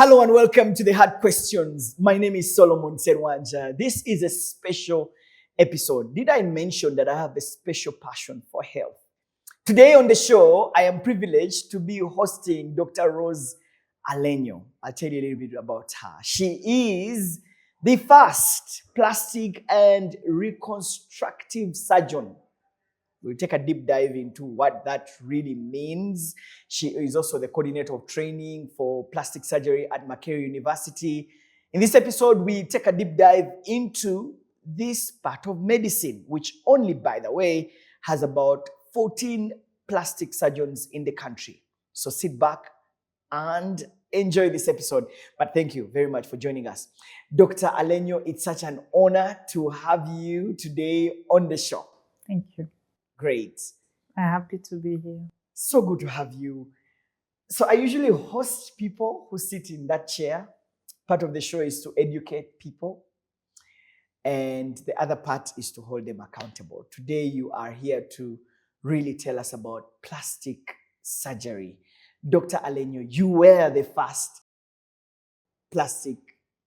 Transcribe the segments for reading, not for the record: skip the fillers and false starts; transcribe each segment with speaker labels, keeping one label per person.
Speaker 1: Hello and welcome to the Hard Questions. My name is Solomon Serwanja. This is a special episode. Did I mention that I have a special passion for health? Today on the show, I am privileged to be hosting Dr. Rose Alenyo. I'll tell you a little bit about her. She is the first plastic and reconstructive surgeon. We'll take a deep dive into what that really means. She is also the coordinator of training for plastic surgery at Makerere University. In this episode, we take a deep dive into this part of medicine, which only, by the way, has about 14 plastic surgeons in the country. So sit back and enjoy this episode. But thank you very much for joining us. Dr. Alenyo, it's such an honor to have you today on the show.
Speaker 2: Thank you.
Speaker 1: Great.
Speaker 2: I'm happy to be here.
Speaker 1: So good to have you. So I usually host people who sit in that chair. Part of the show is to educate people, and the other part is to hold them accountable. Today you are here to really tell us about plastic surgery. Dr. Alenyo, you were the first plastic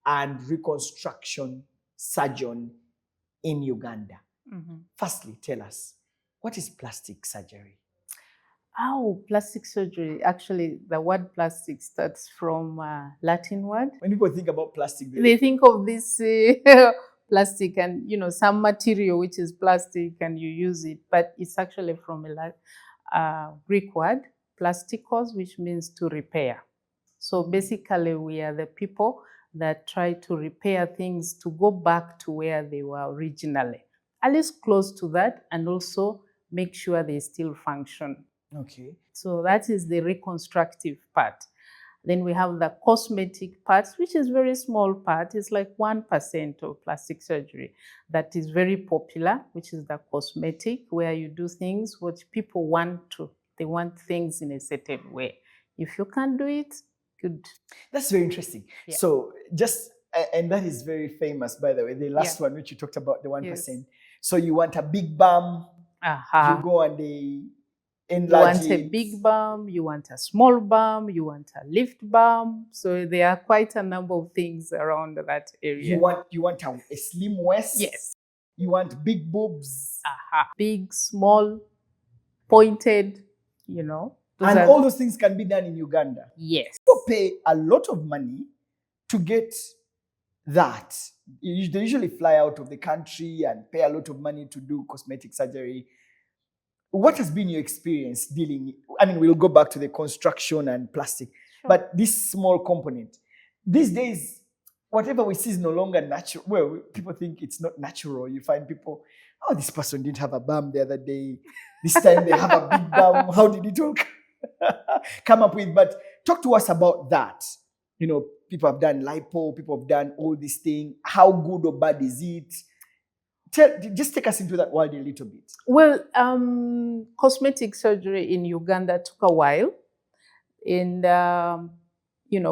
Speaker 1: and reconstruction surgeon in Uganda.
Speaker 2: Mm-hmm.
Speaker 1: Firstly, tell us, what is plastic surgery?
Speaker 2: Oh, plastic surgery. Actually, the word plastic starts from Latin word.
Speaker 1: When people think about plastic,
Speaker 2: They think of this plastic and, some material which is plastic and you use it. But it's actually from a Greek word, plastikos, which means to repair. So basically, we are the people that try to repair things to go back to where they were originally. At least close to that, and also make sure they still function.
Speaker 1: Okay.
Speaker 2: So that is the reconstructive part. Then we have the cosmetic part, which is very small part. It's like 1% of plastic surgery. That is very popular, which is the cosmetic, where you do things what people want to. They want things in a certain way. If you can't do it, good.
Speaker 1: That's very interesting. Yeah. So and that is very famous, by the way, the last one which you talked about, the 1%. Yes. So you want a big bum, you go and they enlarge it.
Speaker 2: You want a big bum, you want a small bum, you want a lift bum. So there are quite a number of things around that area.
Speaker 1: You want a slim waist.
Speaker 2: Yes.
Speaker 1: You want big boobs.
Speaker 2: Big, small, pointed,
Speaker 1: And all those things can be done in Uganda.
Speaker 2: Yes.
Speaker 1: People pay a lot of money to get that. They usually fly out of the country and pay a lot of money to do cosmetic surgery. What has been your experience dealing? We'll go back to the construction and plastic, but this small component. These days, whatever we see is no longer natural. Well, people think it's not natural. You find people, this person didn't have a bum the other day. This time they have a big bum. How did it all come up with? But talk to us about that. People have done lipo, people have done all these things. How good or bad is it? Just take us into that world a little bit.
Speaker 2: Well, cosmetic surgery in Uganda took a while. And,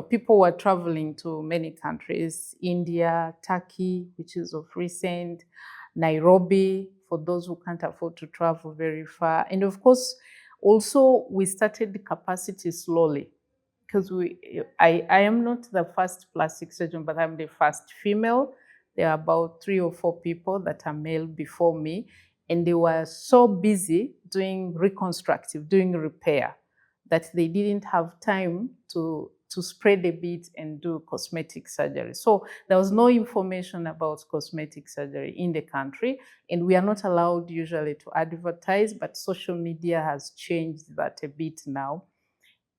Speaker 2: people were traveling to many countries, India, Turkey, which is of recent, Nairobi, for those who can't afford to travel very far. And of course, also we started the capacity slowly. Because I am not the first plastic surgeon, but I'm the first female. There are about 3 or 4 people that are male before me, and they were so busy doing reconstructive, doing repair, that they didn't have time to spread a bit and do cosmetic surgery. So there was no information about cosmetic surgery in the country, and we are not allowed usually to advertise, but social media has changed that a bit now.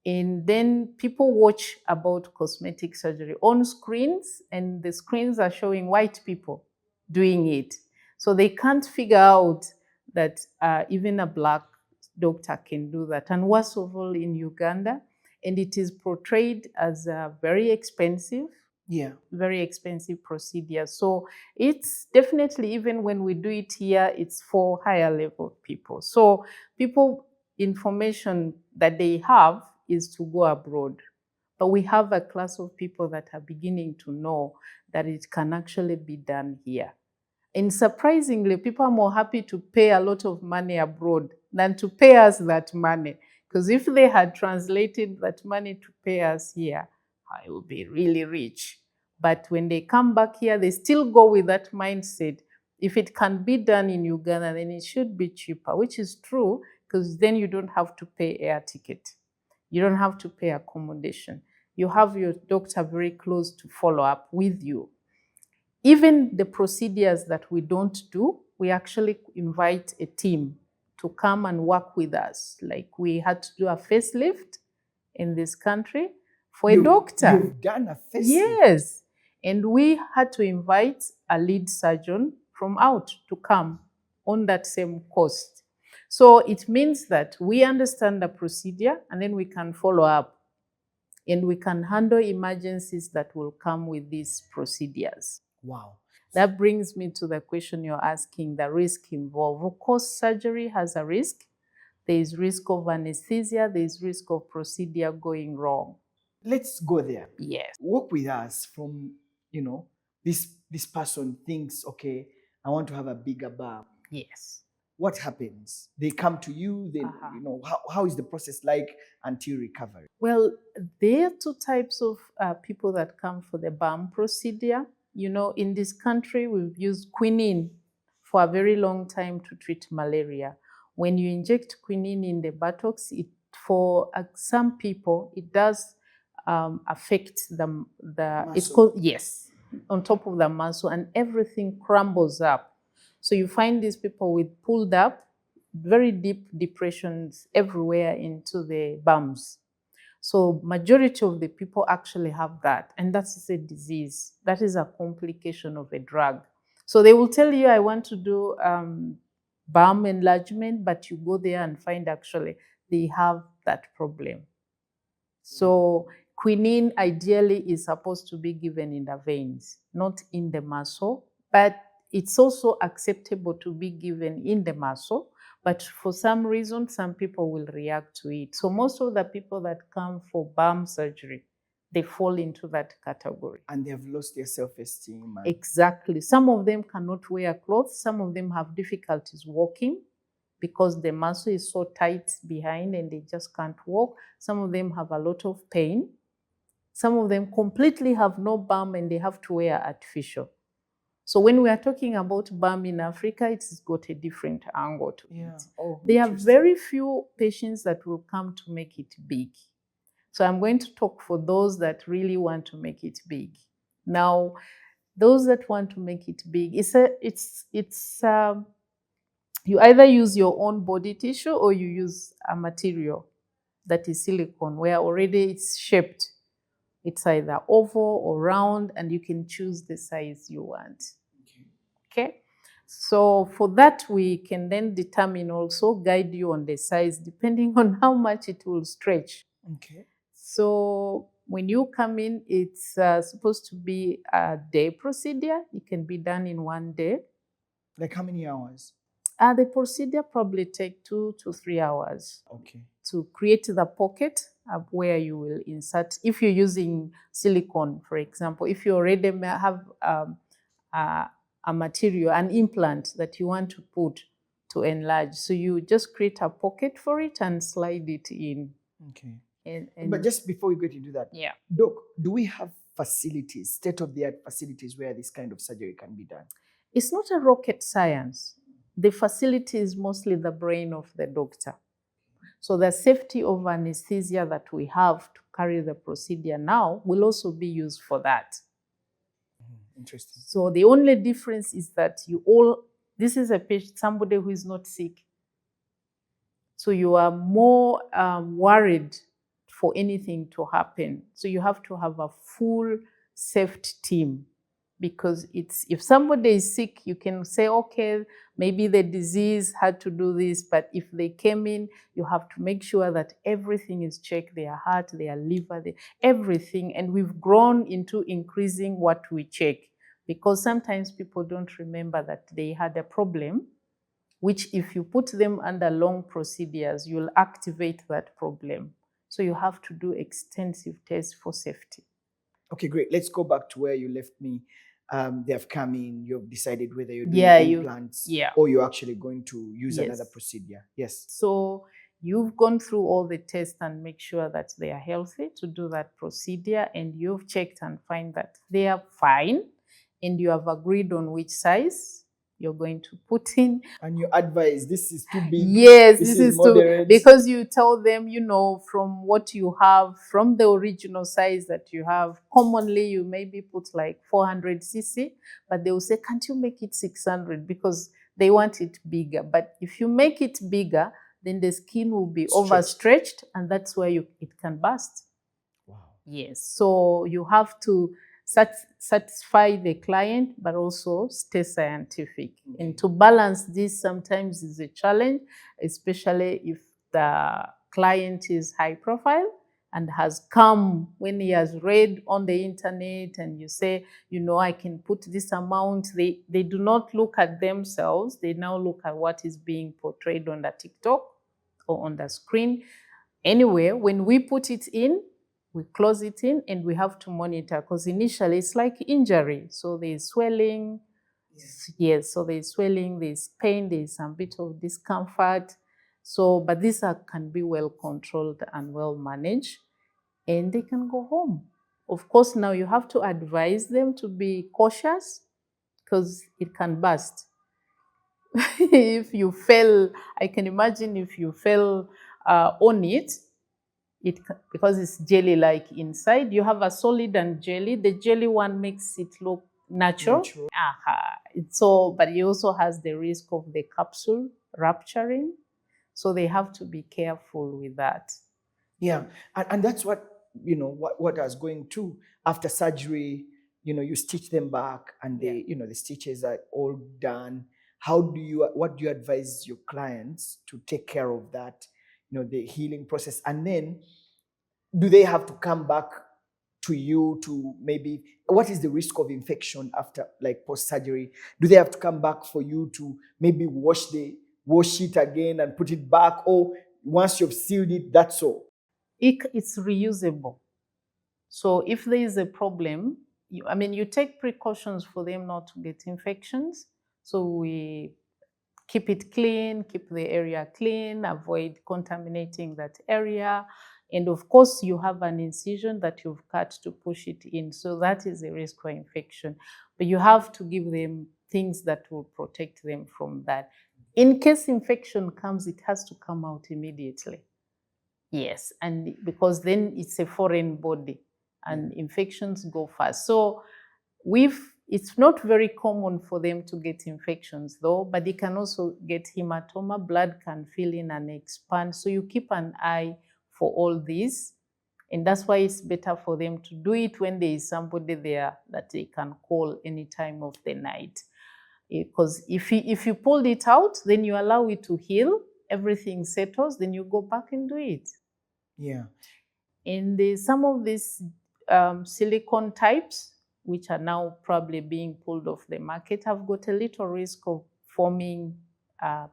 Speaker 2: And then people watch about cosmetic surgery on screens, and the screens are showing white people doing it. So they can't figure out that even a black doctor can do that. And worst of all, in Uganda, and it is portrayed as a very expensive procedure. So it's definitely, even when we do it here, it's for higher level people. So information that they have is to go abroad. But we have a class of people that are beginning to know that it can actually be done here. And surprisingly, people are more happy to pay a lot of money abroad than to pay us that money. Because if they had translated that money to pay us here, I will be really rich. But when they come back here, they still go with that mindset. If it can be done in Uganda, then it should be cheaper, which is true, because then you don't have to pay air ticket. You don't have to pay accommodation. You have your doctor very close to follow up with you. Even the procedures that we don't do, we actually invite a team to come and work with us. Like we had to do a facelift in this country for a doctor.
Speaker 1: You've done a facelift?
Speaker 2: Yes. And we had to invite a lead surgeon from out to come on that same cost. So it means that we understand the procedure and then we can follow up and we can handle emergencies that will come with these procedures.
Speaker 1: Wow.
Speaker 2: That brings me to the question you're asking, the risk involved. Of course, surgery has a risk. There is risk of anesthesia. There is risk of procedure going wrong.
Speaker 1: Let's go there.
Speaker 2: Yes.
Speaker 1: Walk with us from, this person thinks, okay, I want to have a bigger bum.
Speaker 2: Yes.
Speaker 1: What happens? They come to you, then, how is the process like until recovery?
Speaker 2: Well, there are two types of people that come for the bum procedure. In this country, we've used quinine for a very long time to treat malaria. When you inject quinine in the buttocks, for some people, it does affect the it's called, yes, on top of the muscle, and everything crumbles up. So you find these people with pulled up, very deep depressions everywhere into the bums. So majority of the people actually have that, and that is a disease. That is a complication of a drug. So they will tell you, I want to do bum enlargement, but you go there and find actually they have that problem. So quinine ideally is supposed to be given in the veins, not in the muscle, but it's also acceptable to be given in the muscle, but for some reason, some people will react to it. So most of the people that come for bum surgery, they fall into that category.
Speaker 1: And they have lost their self-esteem.
Speaker 2: Exactly. Some of them cannot wear clothes. Some of them have difficulties walking because the muscle is so tight behind and they just can't walk. Some of them have a lot of pain. Some of them completely have no bum and they have to wear artificial. So when we are talking about bum in Africa, it's got a different angle to it. There are very few patients that will come to make it big. So I'm going to talk for those that really want to make it big. Now, those that want to make it big, you either use your own body tissue or you use a material that is silicone where already it's shaped. It's either oval or round, and you can choose the size you want. Okay? So for that, we can then determine also, guide you on the size depending on how much it will stretch.
Speaker 1: Okay.
Speaker 2: So when you come in, it's supposed to be a day procedure. It can be done in one day.
Speaker 1: Like how many hours?
Speaker 2: The procedure probably take 2 to 3 hours.
Speaker 1: Okay.
Speaker 2: To create the pocket where you will insert. If you're using silicone, for example, if you already have a material, an implant that you want to put to enlarge, so you just create a pocket for it and slide it in.
Speaker 1: Okay.
Speaker 2: And
Speaker 1: but just before we get into that,
Speaker 2: yeah,
Speaker 1: Doc, do we have facilities, state-of-the-art facilities where this kind of surgery can be done?
Speaker 2: It's not a rocket science. The facility is mostly the brain of the doctor. So the safety of anesthesia that we have to carry the procedure now will also be used for that.
Speaker 1: Interesting.
Speaker 2: So the only difference is that this is a patient, somebody who is not sick. So you are more worried for anything to happen. So you have to have a full safety team, because if somebody is sick, you can say, okay, maybe the disease had to do this, but if they came in, you have to make sure that everything is checked, their heart, their liver, everything. And we've grown into increasing what we check, because sometimes people don't remember that they had a problem, which if you put them under long procedures, you'll activate that problem. So you have to do extensive tests for safety.
Speaker 1: Okay, great. Let's go back to where you left me. They have come in, you've decided whether you're doing implants or you're actually going to use another procedure. Yes.
Speaker 2: So you've gone through all the tests and make sure that they are healthy to do that procedure, and you've checked and find that they are fine, and you have agreed on which size you're going to put in.
Speaker 1: And you advise, this is too big.
Speaker 2: Yes,
Speaker 1: this
Speaker 2: is
Speaker 1: moderate.
Speaker 2: because you tell them, from what you have, from the original size that you have, commonly you maybe put like 400 cc, but they will say, can't you make it 600? Because they want it bigger. But if you make it bigger, then the skin will be overstretched, and that's where it can burst.
Speaker 1: Wow.
Speaker 2: Yes, so you have to satisfy the client, but also stay scientific. Okay. And to balance this sometimes is a challenge, especially if the client is high profile and has come when he has read on the internet, and you say, I can put this amount. They do not look at themselves. They now look at what is being portrayed on the TikTok or on the screen. Anyway, when we put it in, we close it in, and we have to monitor, because initially it's like injury. So there's swelling. Yes, so there's swelling, there's pain, there's some bit of discomfort. So, but these can be well controlled and well managed, and they can go home. Of course, now you have to advise them to be cautious, because it can burst. If you fell, I can imagine if you fell on it, because it's jelly-like inside. You have a solid and jelly. The jelly one makes it look natural. So, but it also has the risk of the capsule rupturing. So they have to be careful with that.
Speaker 1: Yeah, and that's what what I was going through after surgery. You stitch them back, and they, the stitches are all done. What do you advise your clients to take care of that? The healing process, and then do they have to come back to you to maybe, what is the risk of infection after, like, post surgery? Do they have to come back for you to maybe wash it again and put it back, or once you've sealed it, that's all?
Speaker 2: It's reusable. So if there is a problem, you take precautions for them not to get infections. So we keep it clean, keep the area clean, avoid contaminating that area. And of course, you have an incision that you've cut to push it in. So that is a risk for infection. But you have to give them things that will protect them from that. In case infection comes, it has to come out immediately. Yes, and because then it's a foreign body and infections go fast. So it's not very common for them to get infections though, but they can also get hematoma. Blood can fill in and expand. So you keep an eye for all these. And that's why it's better for them to do it when there is somebody there that they can call any time of the night. Because if you pulled it out, then you allow it to heal, everything settles, then you go back and do it.
Speaker 1: Yeah.
Speaker 2: And some of these silicone types, which are now probably being pulled off the market, have got a little risk of forming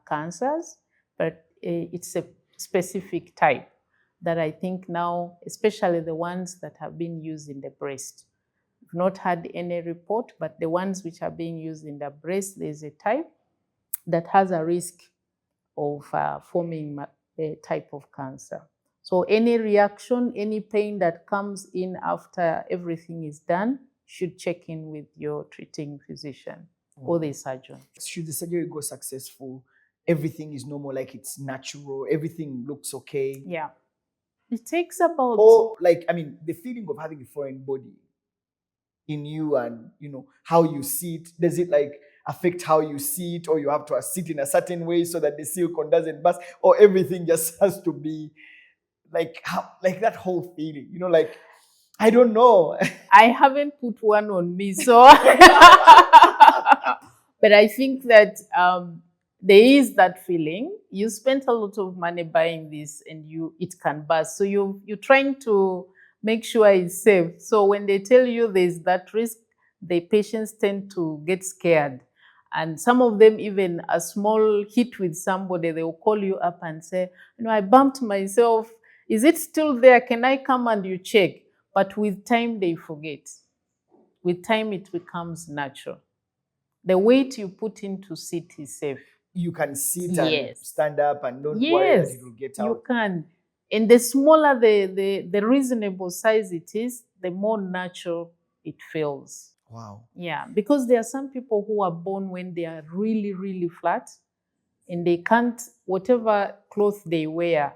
Speaker 2: cancers, but it's a specific type that I think now, especially the ones that have been used in the breast. I've not had any report, but the ones which are being used in the breast, there's a type that has a risk of forming a type of cancer. So any reaction, any pain that comes in after everything is done, should check in with your treating physician or the surgeon.
Speaker 1: Should the surgery go successful, everything is normal, like it's natural, everything looks okay?
Speaker 2: Yeah. It takes about...
Speaker 1: Or the feeling of having a foreign body in you, and how you see it, does it affect how you see it, or you have to sit in a certain way so that the silicone doesn't burst, or everything just has to be that whole feeling, I don't know.
Speaker 2: I haven't put one on me, so but I think that there is that feeling. You spent a lot of money buying this, and it can burst. So you're trying to make sure it's safe. So when they tell you there's that risk, the patients tend to get scared. And some of them, even a small hit with somebody, they will call you up and say, I bumped myself. Is it still there? Can I come and you check? But with time, they forget. With time, it becomes natural. The weight you put in to sit is safe.
Speaker 1: you can sit and
Speaker 2: Yes.
Speaker 1: stand up and don't worry that
Speaker 2: Yes,
Speaker 1: it will get
Speaker 2: you
Speaker 1: out.
Speaker 2: can. And the smaller the reasonable size it is, the more natural it feels.
Speaker 1: Wow.
Speaker 2: Yeah, because there are some people who are born when they are really, really flat and they can't, whatever cloth they wear,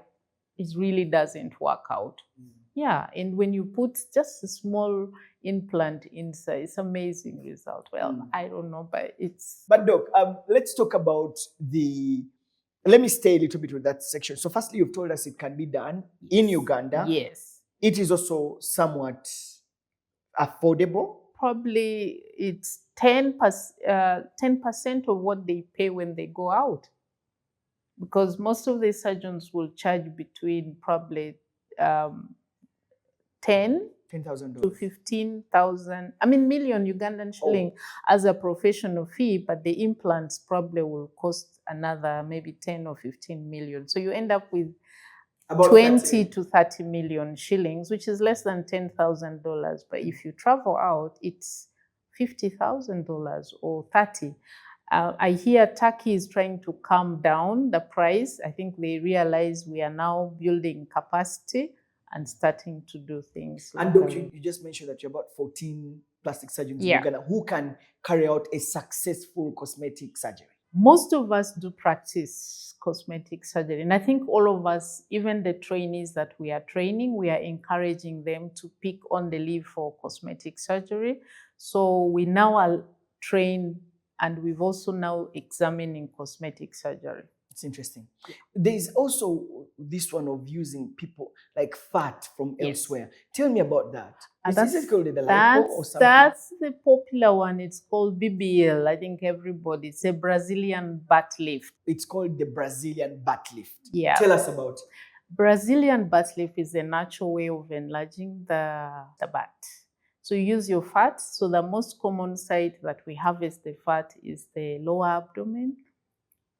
Speaker 2: it really doesn't work out. Yeah, and when you put just a small implant inside, it's amazing result. Well, I don't know, but it's...
Speaker 1: But Doc, let's talk about let me stay a little bit with that section. So firstly, you've told us it can be done in Uganda.
Speaker 2: Yes.
Speaker 1: It is also somewhat affordable.
Speaker 2: Probably it's 10% of what they pay when they go out. Because most of the surgeons will charge between probably 10
Speaker 1: $10,000
Speaker 2: to 15,000, million Ugandan shilling as a professional fee, but the implants probably will cost another maybe 10 or 15 million. So you end up with
Speaker 1: About
Speaker 2: 20 to 30 million shillings, which is less than $10,000. But if you travel out, it's $50,000 or 30. I hear Turkey is trying to calm down the price. I think they realize we are now building capacity and starting to do things.
Speaker 1: And Doc, you just mentioned that you're about 14 plastic surgeons in Uganda who can carry out a successful cosmetic surgery.
Speaker 2: Most of us do practice cosmetic surgery. And I think all of us, even the trainees that we are training, we are encouraging them to pick on the leave for cosmetic surgery. So we now are trained and we've also now examining cosmetic surgery.
Speaker 1: It's interesting. There's also this one of using people like fat from elsewhere. Tell me about that. Is it called the lipo or something?
Speaker 2: That's the popular one. It's called BBL. I think everybody. It's a Brazilian butt lift.
Speaker 1: It's called the Brazilian butt lift.
Speaker 2: Yeah.
Speaker 1: Tell us about it.
Speaker 2: Brazilian butt lift is a natural way of enlarging the butt. So you use your fat. So the most common site that we harvest the fat is the lower abdomen,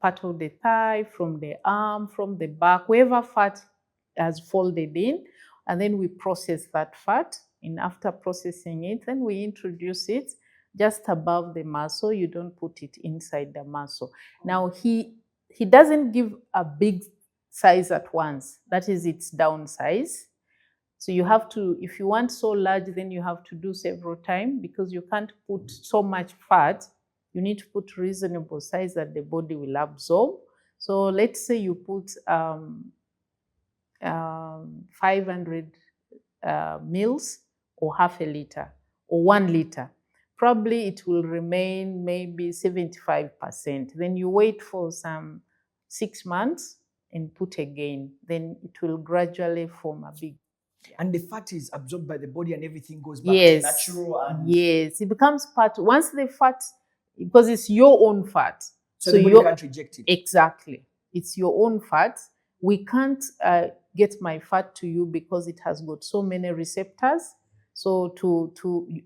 Speaker 2: part of the thigh, from the arm, from the back, wherever fat has folded in. And then we process that fat. And after processing it, then we introduce it just above the muscle. You don't put it inside the muscle. Now, he doesn't give a big size at once. That is its downsize. So you have to, if you want so large, then you have to do several times because you can't put so much fat. You need to put reasonable size that the body will absorb. So let's say you put 500 mils or half a liter or 1 liter. Probably it will remain maybe 75%. Then you wait for some 6 months and put again. Then it will gradually form a big.
Speaker 1: And the fat is absorbed by the body and everything goes back to natural. And
Speaker 2: yes, it becomes part. Once the fat, because it's your own fat.
Speaker 1: So the body can't reject it.
Speaker 2: Exactly. It's your own fat. We can't get my fat to you because it has got so many receptors. So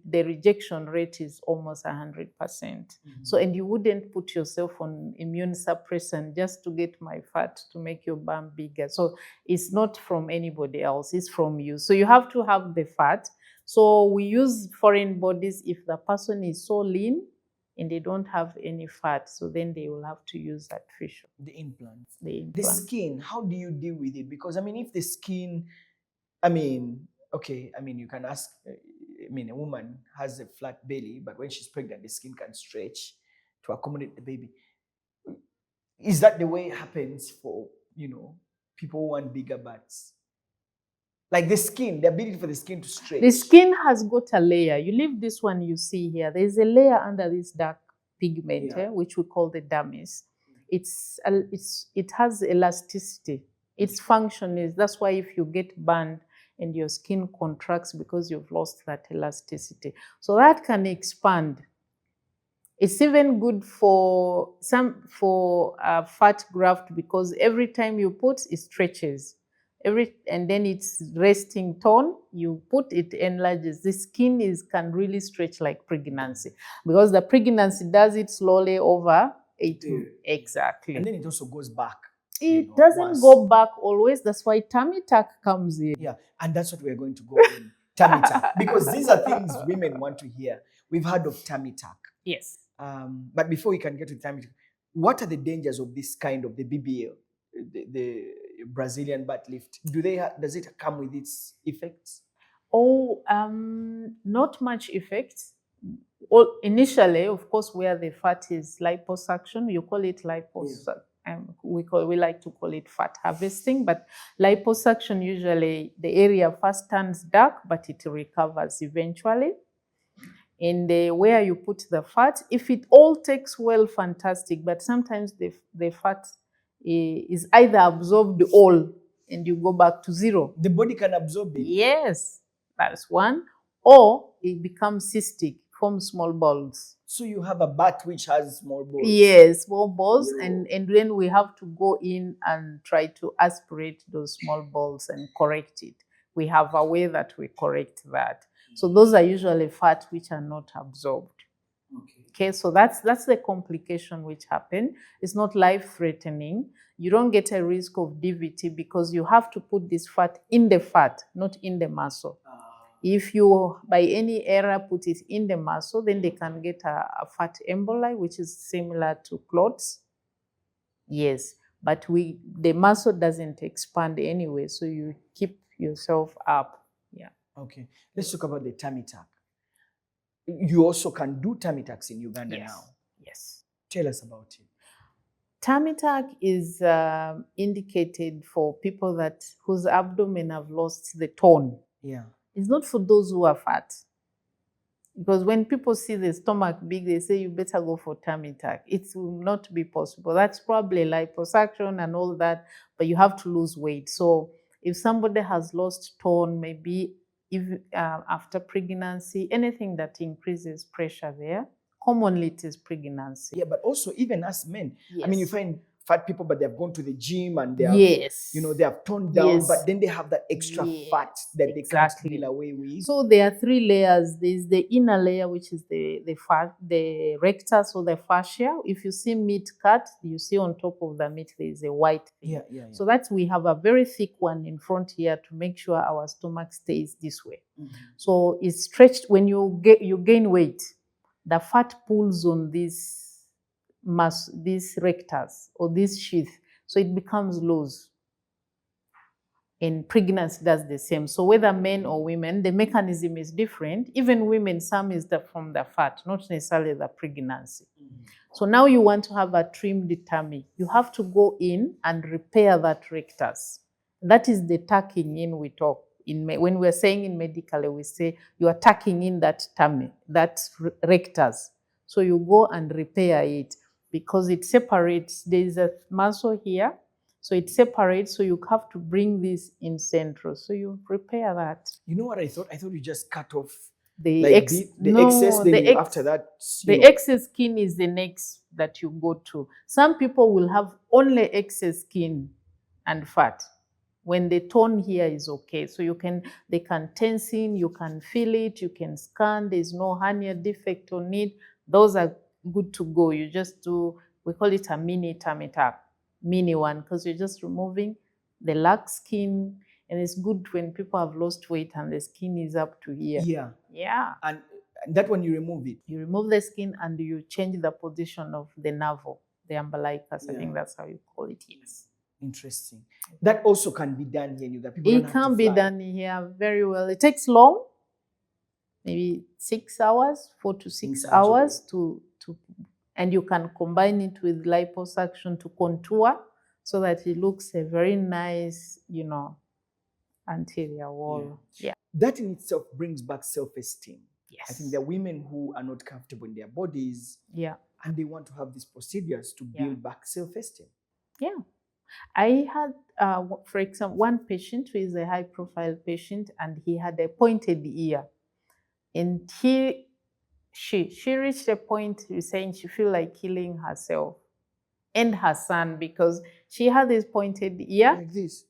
Speaker 2: the rejection rate is almost 100%. So, and you wouldn't put yourself on immune suppressant just to get my fat to make your bum bigger. So it's not from anybody else, it's from you. So you have to have the fat. So we use foreign bodies if the person is so lean and they don't have any fat, so then they will have to use artificial.
Speaker 1: The implants.
Speaker 2: The
Speaker 1: skin, how do you deal with it? Because if the skin, you can ask, a woman has a flat belly, but when she's pregnant, the skin can stretch to accommodate the baby. Is that the way it happens for, people who want bigger butts? Like the skin, the ability for the skin to stretch.
Speaker 2: The skin has got a layer. You leave this one you see here. There's a layer under this dark pigment, which we call the dermis. It has elasticity. Its function is, that's why if you get burned and your skin contracts because you've lost that elasticity. So that can expand. It's even good for fat graft because every time you put, it stretches. And then it's resting tone, you put it enlarges. The skin can really stretch like pregnancy because the pregnancy does it slowly over 8 months. Exactly.
Speaker 1: And then it also goes back.
Speaker 2: It doesn't go back always. That's why tummy tuck comes in.
Speaker 1: Yeah, and that's what we're going to go in. Tummy tuck. Because these are things women want to hear. We've heard of tummy tuck.
Speaker 2: Yes.
Speaker 1: But before we can get to tummy tuck, What are the dangers of this kind of the BBL, the Brazilian butt lift? Does it come with its effects?
Speaker 2: Oh, not much effect. Well, initially, of course, where the fat is liposuction, you call it liposuction. We like to call it fat harvesting, but liposuction usually the area first turns dark, but it recovers eventually. And where you put the fat, if it all takes well, fantastic. But sometimes the fat is either absorbed all and you go back to zero.
Speaker 1: The body can absorb it.
Speaker 2: Yes, that's one. Or it becomes cystic, forms small balls.
Speaker 1: So you have a butt which has small balls.
Speaker 2: Yes, small balls,
Speaker 1: Yo.
Speaker 2: and then we have to go in and try to aspirate those small balls and correct it. We have a way that we correct that. So those are usually fat which are not absorbed. Okay, so that's the complication which happen. It's not life-threatening. You don't get a risk of DVT because you have to put this fat in the fat, not in the muscle. If you, by any error, put it in the muscle, then they can get a fat emboli, which is similar to clots. Yes, but the muscle doesn't expand anyway, so you keep yourself up. Yeah.
Speaker 1: Okay, let's talk about the tummy tuck. You also can do tummy tucks in Uganda now.
Speaker 2: Yes.
Speaker 1: Tell us about it.
Speaker 2: Tummy tuck is indicated for people whose abdomen have lost the tone.
Speaker 1: Yeah.
Speaker 2: It's not for those who are fat. Because when people see the stomach big, they say you better go for tummy tuck. It will not be possible. That's probably liposuction and all that, but you have to lose weight. So if somebody has lost tone, maybe if after pregnancy, anything that increases pressure there, commonly it is pregnancy.
Speaker 1: Yeah, but also even as men,
Speaker 2: Yes.
Speaker 1: I mean, you find fat people, but they've gone to the gym and they have,
Speaker 2: Yes.
Speaker 1: they have toned down,
Speaker 2: Yes.
Speaker 1: but then they have that extra fat that they can't deal away with.
Speaker 2: So there are three layers. There's the inner layer, which is the fat, the rectus or the fascia. If you see meat cut, you see on top of the meat there is a white thing.
Speaker 1: Yeah.
Speaker 2: So that's, we have a very thick one in front here to make sure our stomach stays this way. So it's stretched. When you gain weight, the fat pulls on this rectus or this sheath, so it becomes loose. And pregnancy does the same. So whether men or women, the mechanism is different. Even women, some is from the fat, not necessarily the pregnancy. So now you want to have a trimmed tummy. You have to go in and repair that rectus. That is the tucking in we talk. When we're saying in medical, we say you are tucking in that tummy, that rectus. So you go and repair it because it separates. There is a muscle here. So it separates, so you have to bring this in central. So you repair that.
Speaker 1: You know what I thought? I thought you just cut off
Speaker 2: the
Speaker 1: excess, then after that.
Speaker 2: The excess skin is the next that you go to. Some people will have only excess skin and fat when the tone here is okay. So they can tense in, you can feel it, you can scan, there's no hernia defect on it. Those are good to go. You just do, we call it a mini tummy tuck. Mini one, because you're just removing the lax skin, and it's good when people have lost weight and the skin is up to here. Yeah.
Speaker 1: And that one you remove it.
Speaker 2: You remove the skin and you change the position of the navel, the umbilicus. I think that's how you call it. Yes.
Speaker 1: Interesting. That also can be done here in Uganda.
Speaker 2: It can be done here very well. It takes long, maybe 6 hours, 4 to 6 hours to and you can combine it with liposuction to contour so that it looks a very nice, anterior wall. Yeah.
Speaker 1: That in itself brings back self-esteem.
Speaker 2: Yes.
Speaker 1: I think there are women who are not comfortable in their bodies.
Speaker 2: Yeah.
Speaker 1: And they want to have these procedures to build back self-esteem. Yeah.
Speaker 2: I had, for example, one patient who is a high-profile patient, and he had a pointed ear. And she reached a point saying she feel like killing herself and her son because she had this pointed ear.
Speaker 1: Like this?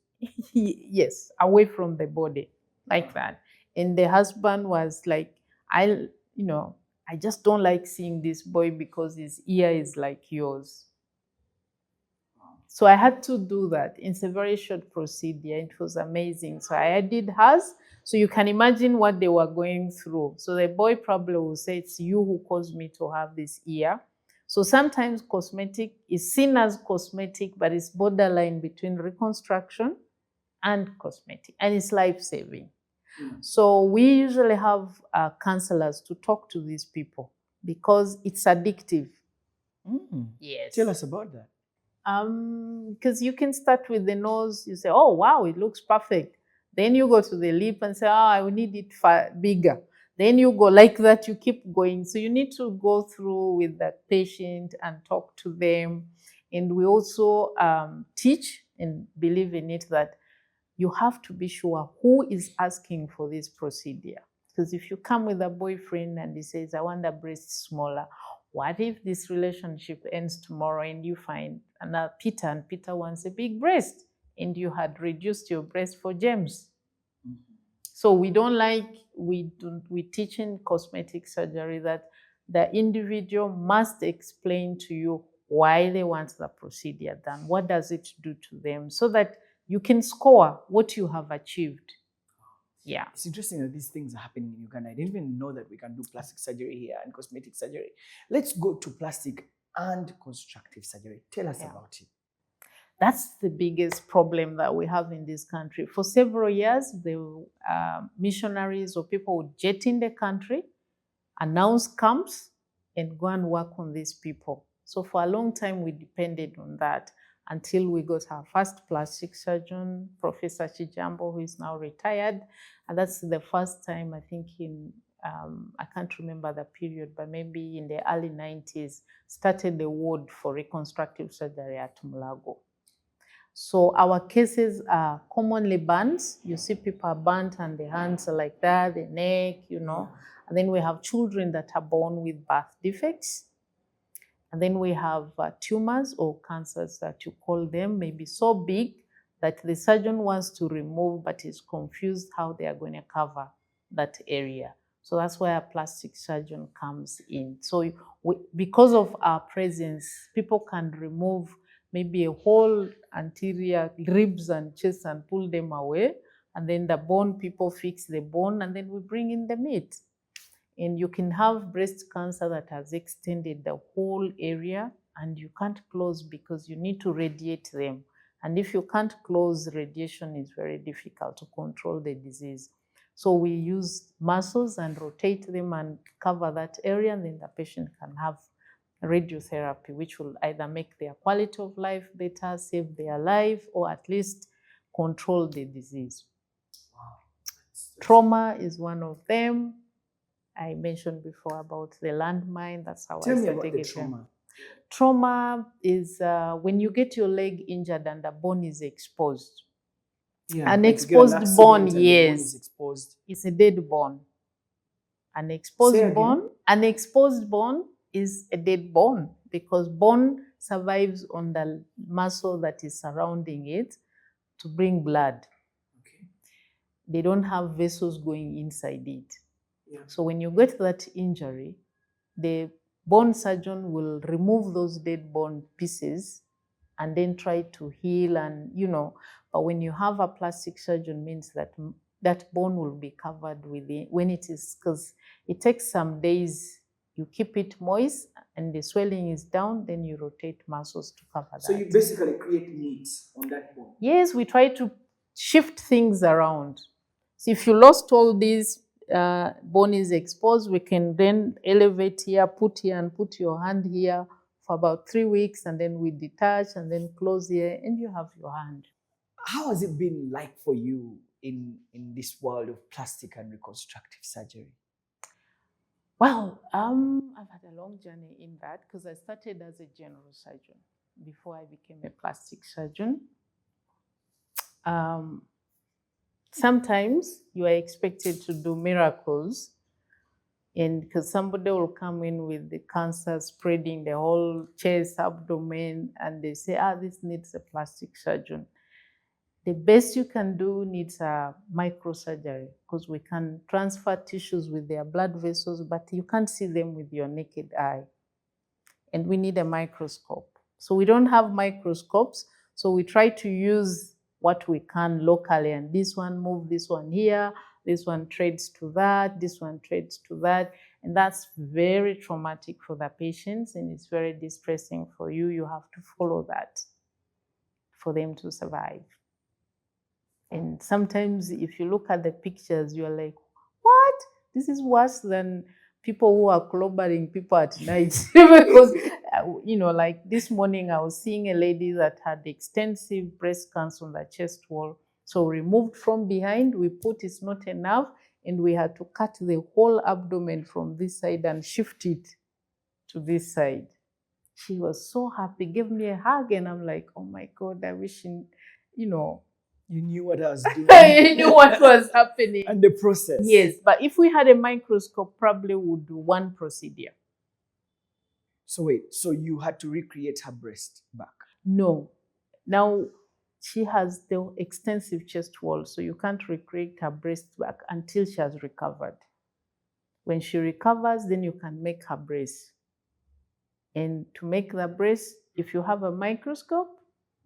Speaker 2: Yes, away from the body, like that. And the husband was like, I just don't like seeing this boy because his ear is like yours. So I had to do that. It's a very short procedure. It was amazing. So I did hers. So you can imagine what they were going through. So the boy probably will say, it's you who caused me to have this ear. So sometimes cosmetic is seen as cosmetic, but it's borderline between reconstruction and cosmetic, and it's life-saving. So we usually have counselors to talk to these people because it's addictive. Yes.
Speaker 1: Tell us about that.
Speaker 2: Because you can start with the nose, you say, oh, wow, it looks perfect. Then you go to the lip and say, oh, I will need it bigger. Then you go like that, you keep going. So you need to go through with that patient and talk to them. And we also teach and believe in it that you have to be sure who is asking for this procedure. Because if you come with a boyfriend and he says, I want the breast smaller, what if this relationship ends tomorrow and you find another Peter and Peter wants a big breast and you had reduced your breast for James? So we teach in cosmetic surgery that the individual must explain to you why they want the procedure done. What does it do to them? So that you can score what you have achieved. Yeah.
Speaker 1: It's interesting that these things are happening in Uganda. I didn't even know that we can do plastic surgery here and cosmetic surgery. Let's go to plastic and constructive surgery. Tell us about it.
Speaker 2: That's the biggest problem that we have in this country. For several years, the missionaries or people would jet in the country, announce camps, and go and work on these people. So for a long time, we depended on that until we got our first plastic surgeon, Professor Chijambo, who is now retired. And that's the first time, I think, in, I can't remember the period, but maybe in the early 90s, started the ward for reconstructive surgery at Mulago. So our cases are commonly burns. You see people are burnt and the hands are like that, the neck, you know. And then we have children that are born with birth defects. And then we have tumors or cancers that you call them, maybe so big that the surgeon wants to remove but is confused how they are going to cover that area. So that's where a plastic surgeon comes in. So because of our presence, people can remove maybe a whole anterior ribs and chest and pull them away. And then the bone, people fix the bone, and then we bring in the meat. And you can have breast cancer that has extended the whole area and you can't close because you need to radiate them. And if you can't close, radiation is very difficult to control the disease. So we use muscles and rotate them and cover that area, and then the patient can have radiotherapy, which will either make their quality of life better, save their life, or at least control the disease.
Speaker 1: Wow.
Speaker 2: Trauma is one of them. I mentioned before about the landmine. That's how
Speaker 1: Tell
Speaker 2: I
Speaker 1: me
Speaker 2: started
Speaker 1: about the
Speaker 2: getting.
Speaker 1: trauma.
Speaker 2: Trauma is when you get your leg injured and the bone is exposed.
Speaker 1: Yeah,
Speaker 2: An
Speaker 1: like
Speaker 2: exposed bone,
Speaker 1: yes,
Speaker 2: yes,
Speaker 1: is exposed.
Speaker 2: it's a dead bone. An exposed bone is a dead bone because bone survives on the muscle that is surrounding it to bring blood.
Speaker 1: Okay.
Speaker 2: They don't have vessels going inside it.
Speaker 1: Yeah.
Speaker 2: So when you get that injury, the bone surgeon will remove those dead bone pieces and then try to heal and, you know, but when you have a plastic surgeon means that that bone will be covered with it when it is, because it takes some days, you keep it moist and the swelling is down, then you rotate muscles to cover that.
Speaker 1: So you basically create needs on that bone?
Speaker 2: Yes, we try to shift things around. So if you lost all these, bone is exposed, we can then elevate here, put your hand here for about 3 weeks, and then we detach and then close here, and you have your hand.
Speaker 1: How has it been like for you in this world of plastic and reconstructive surgery?
Speaker 2: Well, I've had a long journey in that because I started as a general surgeon before I became a plastic surgeon. Sometimes you are expected to do miracles, and because somebody will come in with the cancer spreading the whole chest, abdomen, and they say, this needs a plastic surgeon. The best you can do needs a microsurgery because we can transfer tissues with their blood vessels, but you can't see them with your naked eye. And we need a microscope. So we don't have microscopes, so we try to use what we can locally, and this one, move this one here, This one trades to that, this one trades to that. And that's very traumatic for the patients, and it's very distressing for you. You have to follow that for them to survive. And sometimes if you look at the pictures, you're like, what? This is worse than people who are clobbering people at night. Because, like this morning, I was seeing a lady that had extensive breast cancer on the chest wall. So removed from behind, we put it's not enough, and we had to cut the whole abdomen from this side and shift it to this side. She was so happy, gave me a hug, and I'm like, oh my God, I wish,
Speaker 1: You knew what I was doing.
Speaker 2: I knew what was happening.
Speaker 1: And the process.
Speaker 2: Yes, but if we had a microscope, probably would do one procedure.
Speaker 1: So wait, so you had to recreate her breast back?
Speaker 2: No. Now, she has the extensive chest wall, so you can't recreate her breast back until she has recovered. When she recovers, then you can make her breast. And to make the breast, if you have a microscope,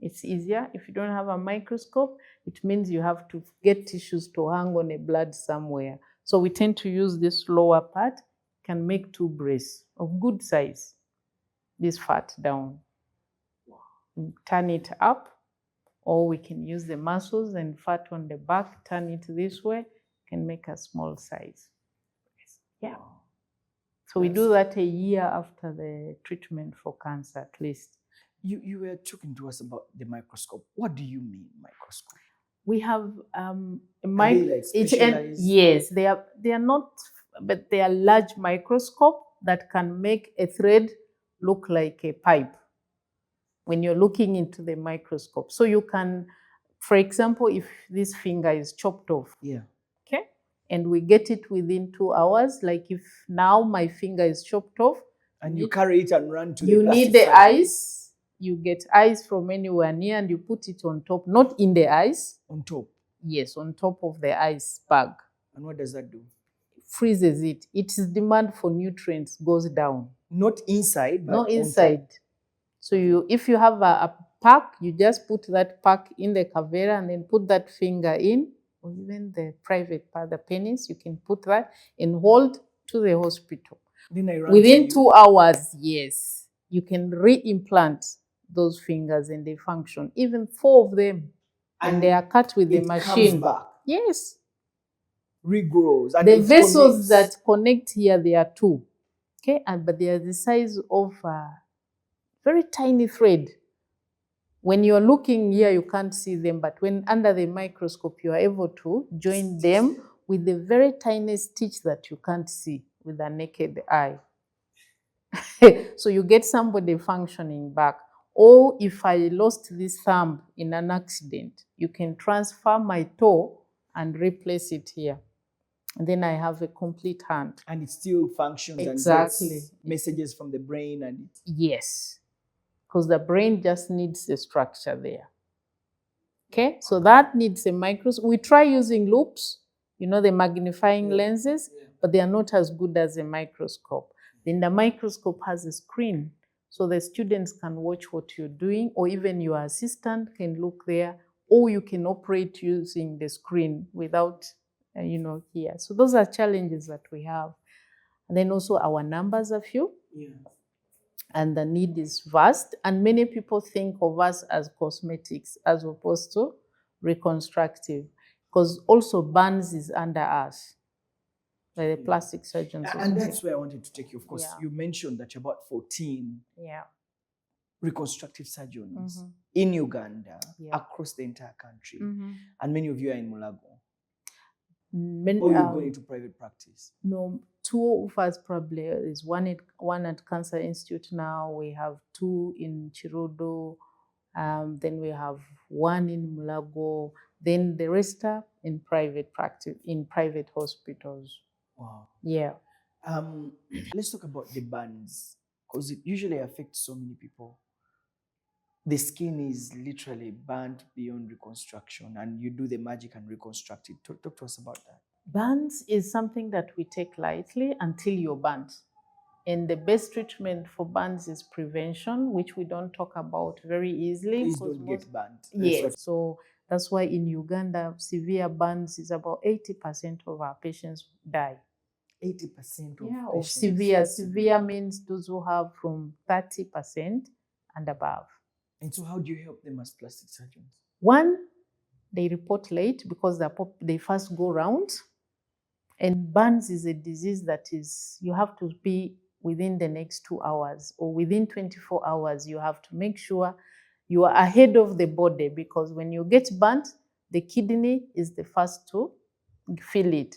Speaker 2: it's easier. If you don't have a microscope, it means you have to get tissues to hang on a blood somewhere. So we tend to use this lower part, can make two breasts of good size. This fat down. Turn it up, or we can use the muscles and fat on the back, turn it this way, can make a small size. Yeah. So we do that a year after the treatment for cancer, at least.
Speaker 1: You were talking to us about the microscope. What do you mean, microscope?
Speaker 2: We have
Speaker 1: Yes,
Speaker 2: they are not, but they are large microscope that can make a thread look like a pipe when you're looking into the microscope. So you can, for example, if this finger is chopped off, okay, and we get it within 2 hours, like if now my finger is chopped off,
Speaker 1: and you carry it and run to
Speaker 2: you
Speaker 1: the
Speaker 2: need the ice. You get ice from anywhere near and you put it on top, not in the ice.
Speaker 1: On top?
Speaker 2: Yes, on top of the ice bag.
Speaker 1: And what does that do?
Speaker 2: Freezes it. Its demand for nutrients goes down.
Speaker 1: Not inside, but
Speaker 2: not inside. So if you have a pack, you just put that pack in the cavera and then put that finger in, or even the private part, the penis, you can put that and hold to the hospital.
Speaker 1: Then I run
Speaker 2: Within 2 hours, yes, you can re-implant those fingers and they function. Even 4 of them, and they are cut with the machine.
Speaker 1: Comes back.
Speaker 2: Yes.
Speaker 1: Regrows. And
Speaker 2: the vessels that connect here, there are 2. Okay, but they are the size of a very tiny thread. When you're looking here, you can't see them, but when under the microscope, you are able to join them with the very tiny stitch that you can't see with the naked eye. So you get somebody functioning back. Or if I lost this thumb in an accident, you can transfer my toe and replace it here. And then I have a complete hand.
Speaker 1: And it still functions.
Speaker 2: Exactly.
Speaker 1: And gets messages from the brain. And
Speaker 2: yes, because the brain just needs the structure there. Okay, so that needs a microscope. We try using loupes, the magnifying lenses, but they are not as good as a microscope. Then the microscope has a screen, so the students can watch what you're doing, or even your assistant can look there, or you can operate using the screen without, here. So those are challenges that we have. And then also our numbers are few. And the need is vast. And many people think of us as cosmetics as opposed to reconstructive, because also burns is under us. By the plastic surgeons.
Speaker 1: And that's where I wanted to take you. Of course, you mentioned that you're about 14 reconstructive surgeons in Uganda, across the entire country. And many of you are in Mulago. Or you're going into private practice?
Speaker 2: No, 2 of us probably. There's one at Cancer Institute now. We have 2 in Chirudo. Then we have 1 in Mulago. Then the rest are in private practice, in private hospitals.
Speaker 1: Wow.
Speaker 2: Yeah.
Speaker 1: Let's talk about the burns, because it usually affects so many people. The skin is literally burnt beyond reconstruction, and you do the magic and reconstruct it. Talk to us about that.
Speaker 2: Burns is something that we take lightly until you're burnt. And the best treatment for burns is prevention, which we don't talk about very easily.
Speaker 1: Please don't get burnt.
Speaker 2: Yes. So That's why in Uganda, severe burns is about 80% of our patients die.
Speaker 1: 80% of
Speaker 2: Of
Speaker 1: patients.
Speaker 2: severe. Severe means those who have from 30% and above.
Speaker 1: And so how do you help them as plastic surgeons?
Speaker 2: One, they report late because they first go round. And burns is a disease that is, you have to be within the next 2 hours or within 24 hours. You have to make sure you are ahead of the body, because when you get burnt, the kidney is the first to feel it,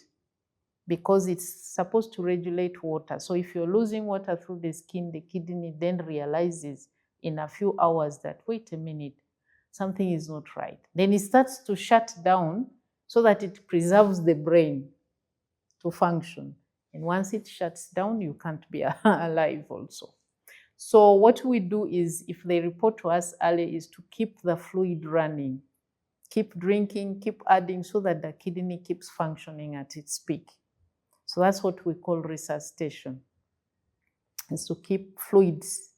Speaker 2: because it's supposed to regulate water. So if you're losing water through the skin, the kidney then realizes in a few hours that, wait a minute, something is not right. Then it starts to shut down so that it preserves the brain to function. And once it shuts down, you can't be alive also. So what we do is, if they report to us early, is to keep the fluid running, keep drinking, keep adding, so that the kidney keeps functioning at its peak. So that's what we call resuscitation, is to keep fluids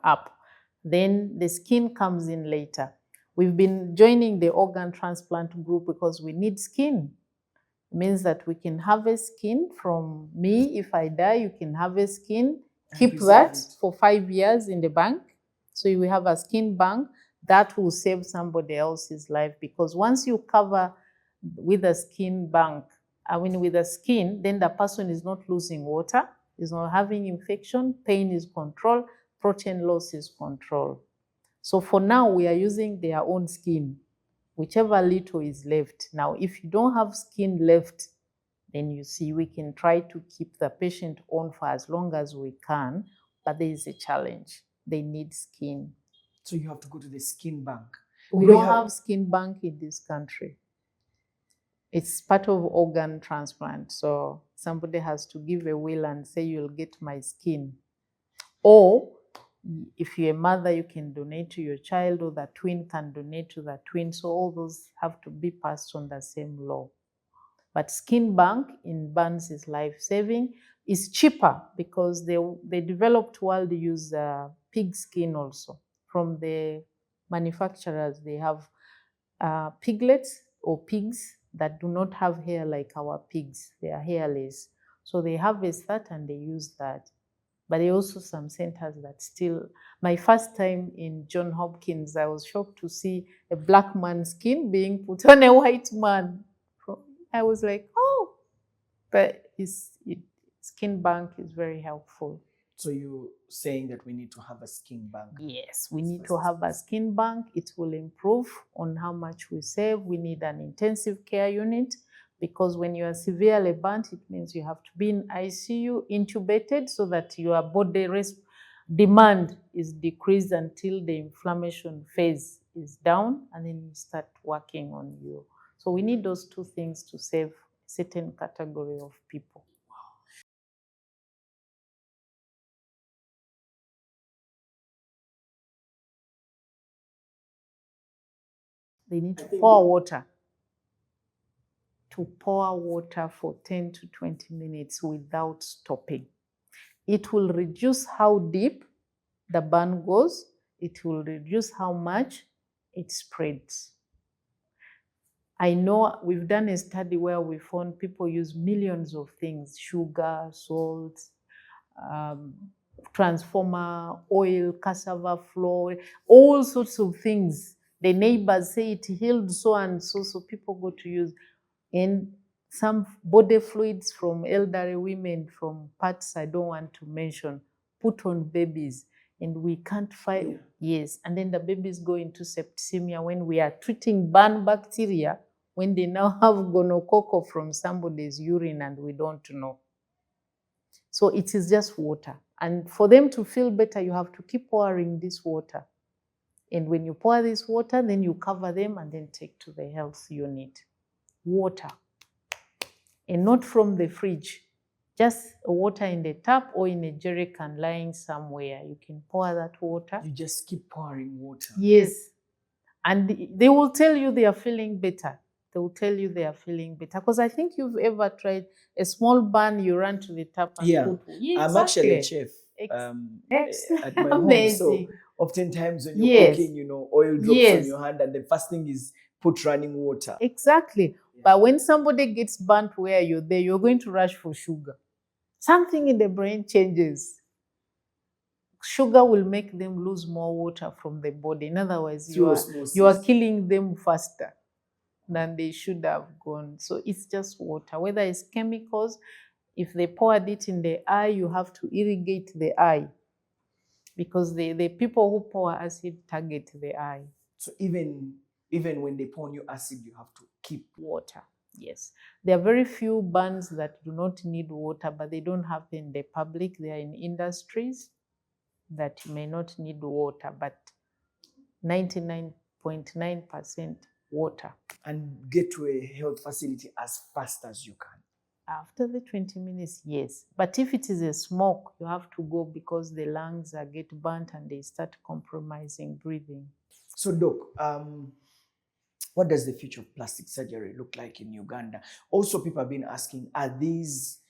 Speaker 2: up. Then the skin comes in later. We've been joining the organ transplant group because we need skin. It means that we can harvest skin from me. If I die, you can harvest skin, keep that for 5 years in the bank. So we have a skin bank that will save somebody else's life, because once you cover with a skin bank, with the skin, then the person is not losing water, is not having infection, pain is controlled, protein loss is controlled. So for now, we are using their own skin, whichever little is left. Now, if you don't have skin left, then you see we can try to keep the patient on for as long as we can, but there is a challenge. They need skin.
Speaker 1: So you have to go to the skin bank.
Speaker 2: We don't have skin bank in this country. It's part of organ transplant. So somebody has to give a will and say, you'll get my skin. Or if you're a mother, you can donate to your child, or the twin can donate to the twin. So all those have to be passed on the same law. But skin bank in burns is life-saving. It's cheaper because the developed world use pig skin also. From the manufacturers, they have piglets or pigs that do not have hair like our pigs. They are hairless. So they harvest that and they use that. But there are also some centers that still, my first time in Johns Hopkins, I was shocked to see a black man's skin being put on a white man. I was like, oh, but skin bank is very helpful.
Speaker 1: So you're saying that we need to have a skin bank?
Speaker 2: Yes, we need to have a skin bank. It will improve on how much we save. We need an intensive care unit, because when you are severely burnt, it means you have to be in ICU, intubated, so that your body demand is decreased until the inflammation phase is down, and then you start working on you. So we need those two things to save a certain category of people. They need to pour water. To pour water for 10 to 20 minutes without stopping. It will reduce how deep the burn goes. It will reduce how much it spreads. I know we've done a study where we found people use millions of things: sugar, salt, transformer, oil, cassava flour, all sorts of things. The neighbors say it healed so and so, so people go to use. And some body fluids from elderly women from parts I don't want to mention, put on babies, and we can't find, yes, and then the babies go into septicemia when we are treating burn bacteria, when they now have gonococcal from somebody's urine and we don't know. So it is just water. And for them to feel better, you have to keep pouring this water. And when you pour this water, then you cover them and then take to the health unit. Water. And not from the fridge. Just water in the tap or in a jerry can lying somewhere. You can pour that water.
Speaker 1: You just keep pouring water.
Speaker 2: Yes. And they will tell you they are feeling better. They will tell you they are feeling better. Because I think you've ever tried a small burn, you run to the tap and put.
Speaker 1: Yeah, I'm actually a chef at my home. So oftentimes when you're cooking, oil drops on your hand, and the first thing is put running water.
Speaker 2: Exactly. But when somebody gets burnt where you're there, you're going to rush for sugar. Something in the brain changes. Sugar will make them lose more water from the body. In other words, you are killing them faster than they should have gone. So it's just water. Whether it's chemicals, if they poured it in the eye, you have to irrigate the eye, because the people who pour acid target the eye.
Speaker 1: So even when they pour on you acid, you have to keep
Speaker 2: water. Yes. There are very few burns that do not need water, but they don't happen in the public. They are in industries that may not need water, but 99.9% water.
Speaker 1: And get to a health facility as fast as you can.
Speaker 2: After the 20 minutes, yes. But if it is a smoke, you have to go, because the lungs get burnt and they start compromising breathing.
Speaker 1: So, Doc, what does the future of plastic surgery look like in Uganda? Also, people have been asking, can these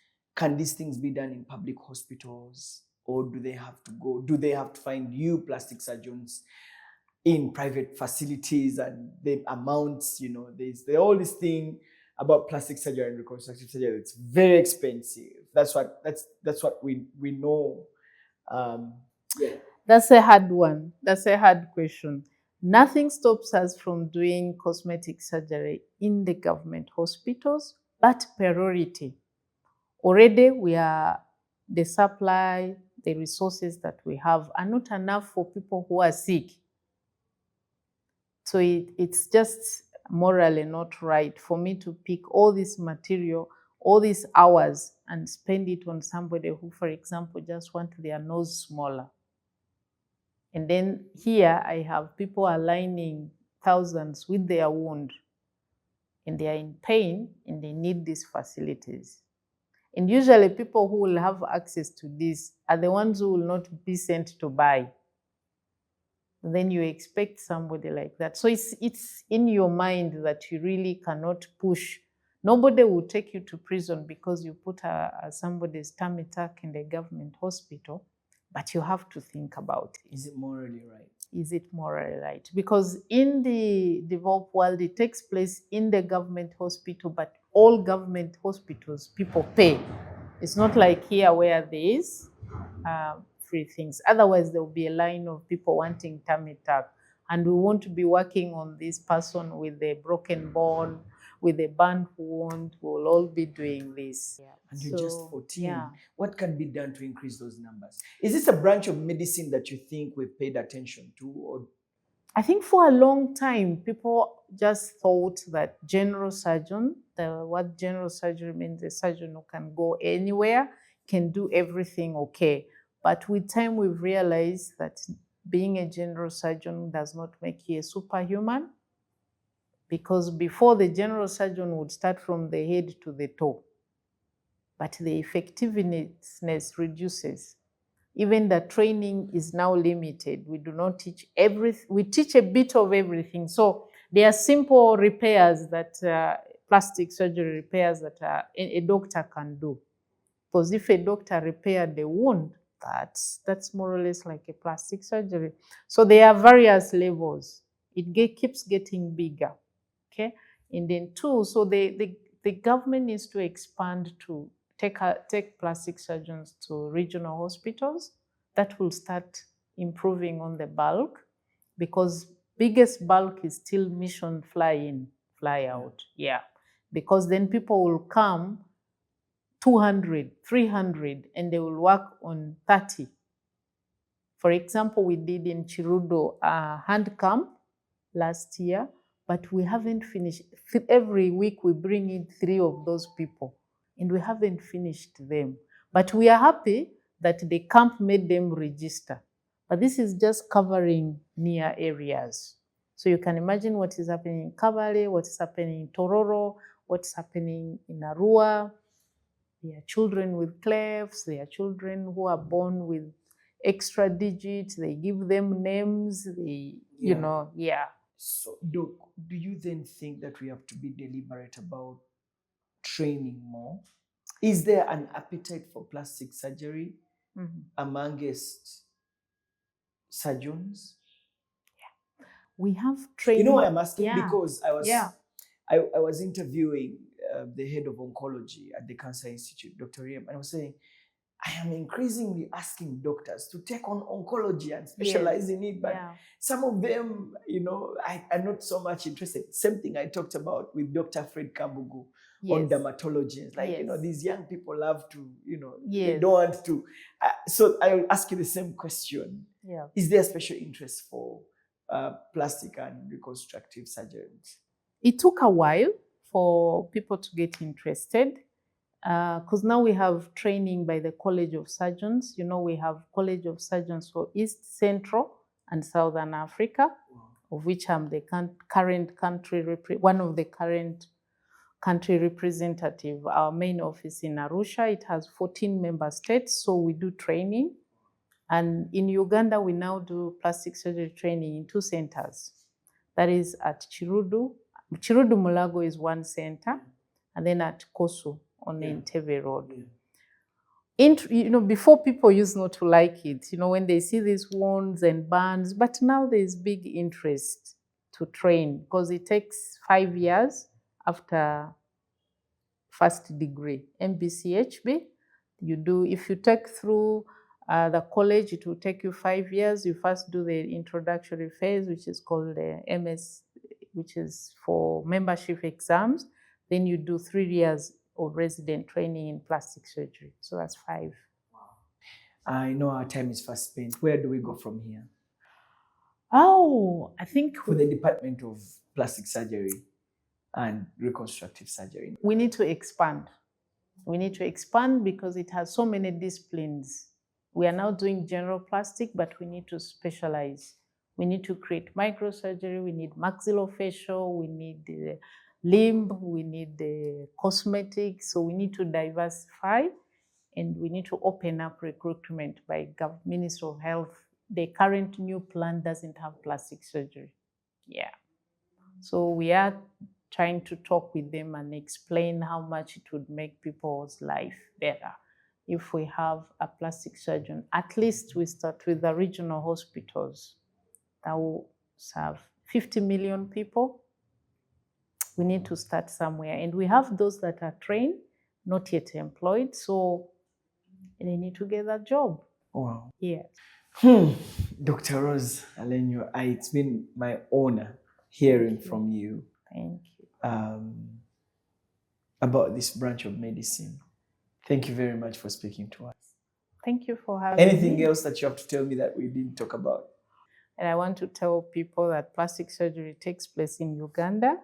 Speaker 1: things be done in public hospitals, or do they have to find new plastic surgeons in private facilities? And the amounts, there's all this thing about plastic surgery and reconstructive surgery. It's very expensive. That's what we know. Yeah.
Speaker 2: That's a hard one. That's a hard question. Nothing stops us from doing cosmetic surgery in the government hospitals, but priority. Already the supply, the resources that we have are not enough for people who are sick. So it's just morally not right for me to pick all this material, all these hours, and spend it on somebody who, for example, just want their nose smaller. And then here I have people aligning thousands with their wound, and they are in pain and they need these facilities. And usually people who will have access to this are the ones who will not be sent to buy. Then you expect somebody like that. So it's in your mind that you really cannot push. Nobody will take you to prison because you put somebody's tummy tuck in the government hospital. But you have to think about it.
Speaker 1: Is it morally right?
Speaker 2: Is it morally right? Because in the developed world, it takes place in the government hospital, but all government hospitals, people pay. It's not like here where there is free things. Otherwise, there will be a line of people wanting tummy tuck. And we won't be working on this person with a broken bone, with a burnt wound. We'll all be doing this.
Speaker 1: Yeah. And you're just 14. Yeah. What can be done to increase those numbers? Is this a branch of medicine that you think we've paid attention to? Or?
Speaker 2: I think for a long time, people just thought that general surgeon, what general surgery means, a surgeon who can go anywhere, can do everything okay. But with time, we've realized that being a general surgeon does not make you a superhuman, because before, the general surgeon would start from the head to the toe, but the effectiveness reduces. Even the training is now limited. We do not teach everything. We teach a bit of everything. So there are simple repairs that plastic surgery repairs that a doctor can do. Because if a doctor repaired the wound, that's more or less like a plastic surgery. So there are various levels. It keeps getting bigger. Okay, and then two. So the government needs to expand to take plastic surgeons to regional hospitals. That will start improving on the bulk, because biggest bulk is still mission fly in, fly out. Yeah, because then people will come 200, 300, and they will work on 30. For example, we did in Chirudo a hand camp last year, but we haven't finished. Every week we bring in 3 of those people, and we haven't finished them. But we are happy that the camp made them register. But this is just covering near areas. So you can imagine what is happening in Kabale, what is happening in Tororo, what's happening in Arua. There are children with clefts, there are children who are born with extra digits, they give them names, yeah.
Speaker 1: So, Doc, do you then think that we have to be deliberate about training more? Is there an appetite for plastic surgery amongst surgeons?
Speaker 2: Yeah. We have
Speaker 1: You
Speaker 2: training.
Speaker 1: know why I'm asking?
Speaker 2: Yeah.
Speaker 1: Because I
Speaker 2: Yeah.
Speaker 1: was interviewing the head of oncology at the Cancer Institute, Dr. Riem, and I was saying, I am increasingly asking doctors to take on oncology and specialize in it, but some of them, are not so much interested. Same thing I talked about with Dr. Fred Kambugu on dermatology. It's like, these young people love to, they don't want to. So I'll ask you the same question.
Speaker 2: Yeah.
Speaker 1: Is there a special interest for plastic and reconstructive surgeries?
Speaker 2: It took a while for people to get interested. Because now we have training by the College of Surgeons. We have College of Surgeons for East, Central, and Southern Africa, of which I'm the current country, one of the current country representative. Our main office in Arusha, it has 14 member states, so we do training. And in Uganda, we now do plastic surgery training in 2 centers. That is at Chirudu. Chirudu Mulago is one center, and then at Kosu on Entebbe Road. Before people used not to like it, when they see these wounds and burns, but now there's big interest to train because it takes 5 years after first degree, MBCHB. If you take through the college, it will take you 5 years. You first do the introductory phase, which is called the MS, which is for membership exams. Then you do 3 years of resident training in plastic surgery. So that's 5.
Speaker 1: Wow. I know our time is fast spent. Where do we go from here?
Speaker 2: Oh, I think
Speaker 1: for the Department of Plastic Surgery and Reconstructive Surgery,
Speaker 2: we need to expand. We need to expand because it has so many disciplines. We are now doing general plastic, but we need to specialize. We need to create microsurgery. We need maxillofacial. We need the limb. We need the cosmetic. So we need to diversify, and we need to open up recruitment by Ministry of Health. The current new plan doesn't have plastic surgery. Yeah. So we are trying to talk with them and explain how much it would make people's life better if we have a plastic surgeon. At least we start with the regional hospitals that will serve 50 million people. We need to start somewhere. And we have those that are trained, not yet employed, so they need to get a job.
Speaker 1: Wow.
Speaker 2: Yes.
Speaker 1: Dr. Rose Alenyo, it's been my honor hearing from you.
Speaker 2: Thank you.
Speaker 1: About this branch of medicine. Thank you very much for speaking to us.
Speaker 2: Thank you for having me.
Speaker 1: Anything else that you have to tell me that we didn't talk about?
Speaker 2: And I want to tell people that plastic surgery takes place in Uganda.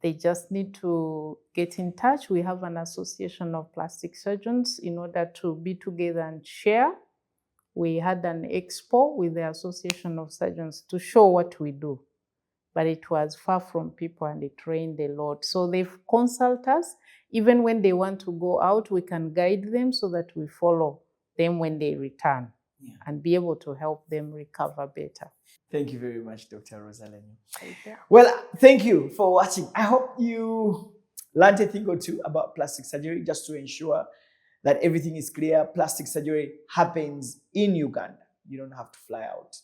Speaker 2: They just need to get in touch. We have an association of plastic surgeons in order to be together and share. We had an expo with the Association of Surgeons to show what we do. But it was far from people and they trained a lot. So they've consulted us. Even when they want to go out, we can guide them so that we follow them when they return and be able to help them recover better.
Speaker 1: Thank you very much, Dr. Rose Alenyo. Well, thank you for watching. I hope you learned a thing or two about plastic surgery, just to ensure that everything is clear. Plastic surgery happens in Uganda. You don't have to fly out.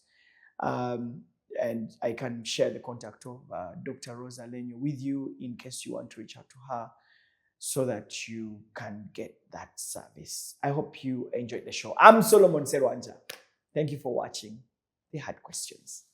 Speaker 1: And I can share the contact of Dr. Rose Alenyo with you in case you want to reach out to her so that you can get that service. I hope you enjoyed the show. I'm Solomon Serwanja. Thank you for watching. They had questions.